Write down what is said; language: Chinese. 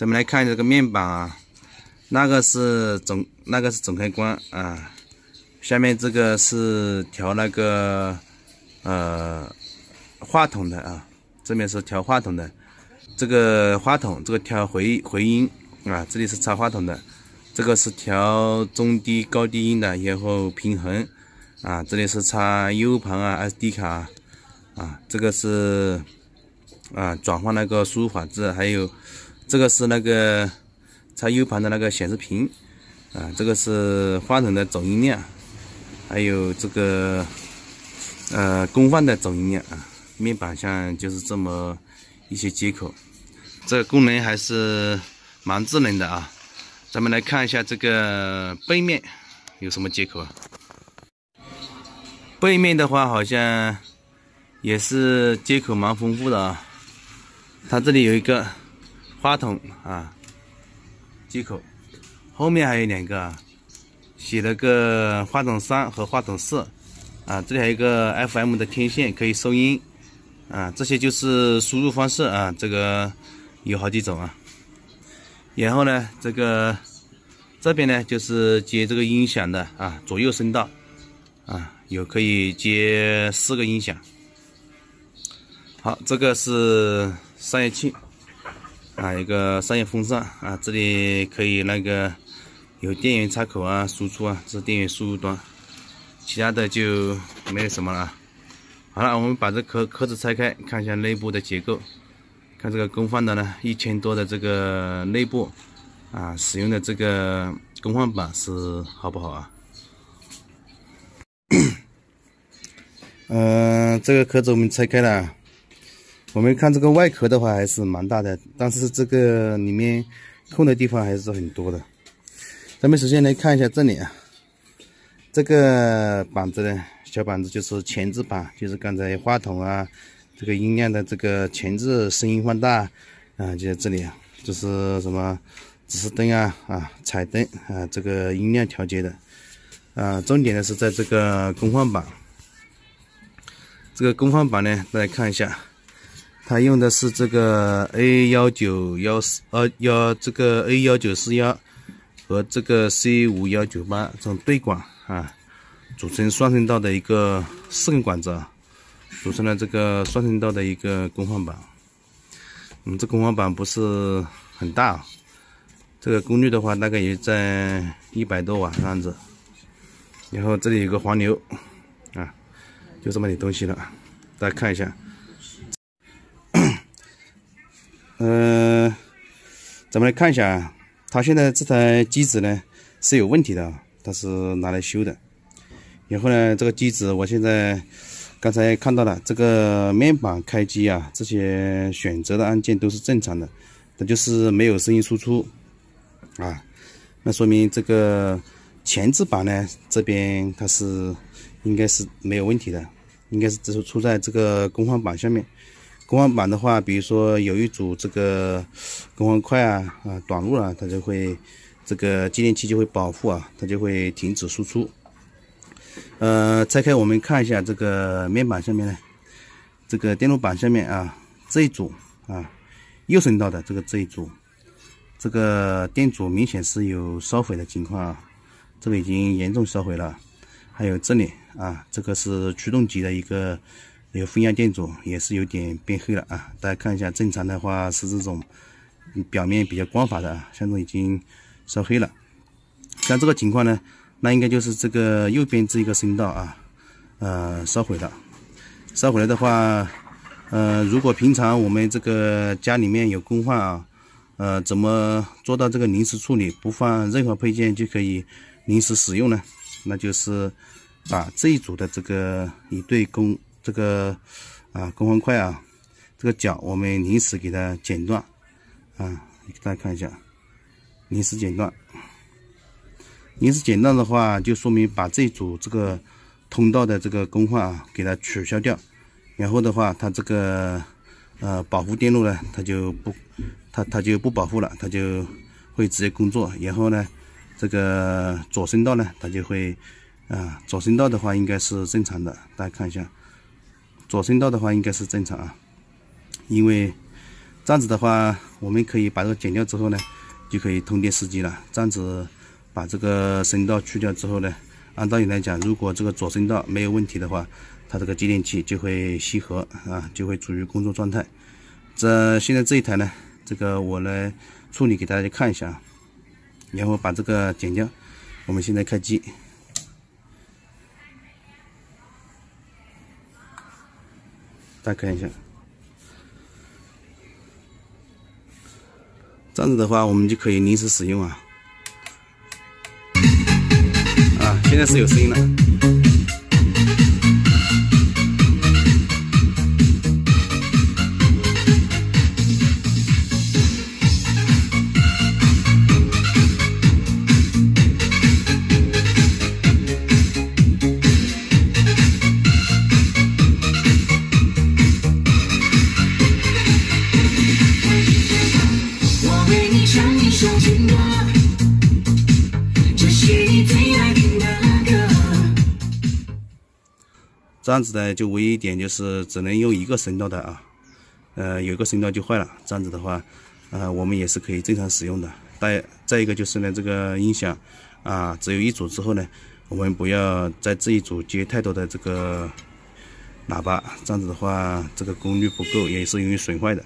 咱们来看这个面板啊，那个是总开关啊，下面这个是调那个话筒的啊，这边是调话筒的，这个话筒这个调回音啊，这里是插话筒的，这个是调中低高低音的，然后平衡啊，这里是插 U 盘啊 SD 卡啊，这个是转换那个输入法质，还有这个是那个插 U 盘的那个显示屏啊，这个是话筒的总音量，还有这个功放的总音量啊。面板上就是这么一些接口，这个功能还是蛮智能的啊。咱们来看一下这个背面有什么接口啊？背面的话好像也是接口蛮丰富的啊。它这里有一个话筒啊接口，后面还有两个啊，写了个话筒3和话筒4啊，这里还有一个 FM 的天线可以收音啊，这些就是输入方式啊，这个有好几种啊。然后呢，这边呢就是接这个音响的啊，左右声道啊，有可以接4个音响。好，这个是散热器啊，一个散热风扇啊，这里可以那个有电源插口啊，输出啊，这是电源输入端，其他的就没有什么了啊。好了，我们把这壳子拆开，看一下内部的结构。看这个功放的呢，1000多的这个内部啊，使用的这个功放板是好不好啊？这个壳子我们拆开了，我们看这个外壳的话还是蛮大的，但是这个里面空的地方还是很多的。咱们首先来看一下这里啊，这个板子呢。小板子就是前置板，就是刚才话筒啊，这个音量的这个前置声音放大啊，就在这里啊，这是什么指示灯啊彩灯啊，这个音量调节的啊。重点的是在这个功放板，这个功放板呢，大家看一下，它用的是这个 A19141这个 A1941和这个 C5198这种对管啊。组成双声道的一个4根管子啊，组成了这个双声道的一个功放板。这功放板不是很大啊，这个功率的话大概也在100多瓦这样子。然后这里有个环流啊，就这么点东西了，大家看一下。咱们来看一下啊，它现在这台机子呢是有问题的，它是拿来修的。然后呢，这个机子我现在刚才看到了，这个面板开机啊，这些选择的按键都是正常的，它就是没有声音输出啊。那说明这个前置板呢，这边它是应该是没有问题的，应该是只是出在这个功放板下面。功放板的话，比如说有一组这个功放块短路了，它就会这个继电器就会保护啊，它就会停止输出。拆开我们看一下这个面板下面呢，这个电路板下面啊，这一组啊，右声道的这一组，这个电阻明显是有烧毁的情况啊，这个已经严重烧毁了。还有这里啊，这个是驱动级的一个有分压电阻，也是有点变黑了啊。大家看一下，正常的话是这种表面比较光滑的啊，像这种已经烧黑了。像这个情况呢，那应该就是这个右边这一个声道啊，烧毁了。烧毁了的话，如果平常我们这个家里面有功放啊，怎么做到这个临时处理，不放任何配件就可以临时使用呢？那就是把这一组的这个一对功放块啊，这个角我们临时给它剪断啊，给大家看一下，临时剪断。临时剪断的话，就说明把这一组这个通道的这个功放给它取消掉，然后的话，它这个保护电路呢，它就不保护了，它就会直接工作。然后呢，这个左声道呢，它就会左声道的话应该是正常的，大家看一下，左声道的话应该是正常啊，因为这样子的话，我们可以把这个剪掉之后呢，就可以通电视机了。这样子把这个声道去掉之后呢，按道理来讲，如果这个左声道没有问题的话，它这个继电器就会吸合啊，就会处于工作状态。现在这一台呢，这个我来处理给大家看一下啊，然后把这个剪掉。我们现在开机，大家看一下。这样子的话，我们就可以临时使用啊。现在是有声音了。这样子呢，就唯一一点就是只能用一个声道的啊，有一个声道就坏了。这样子的话，我们也是可以正常使用的。再一个就是呢，这个音响啊，只有一组之后呢，我们不要在这一组接太多的这个喇叭，这样子的话，这个功率不够，也是容易损坏的。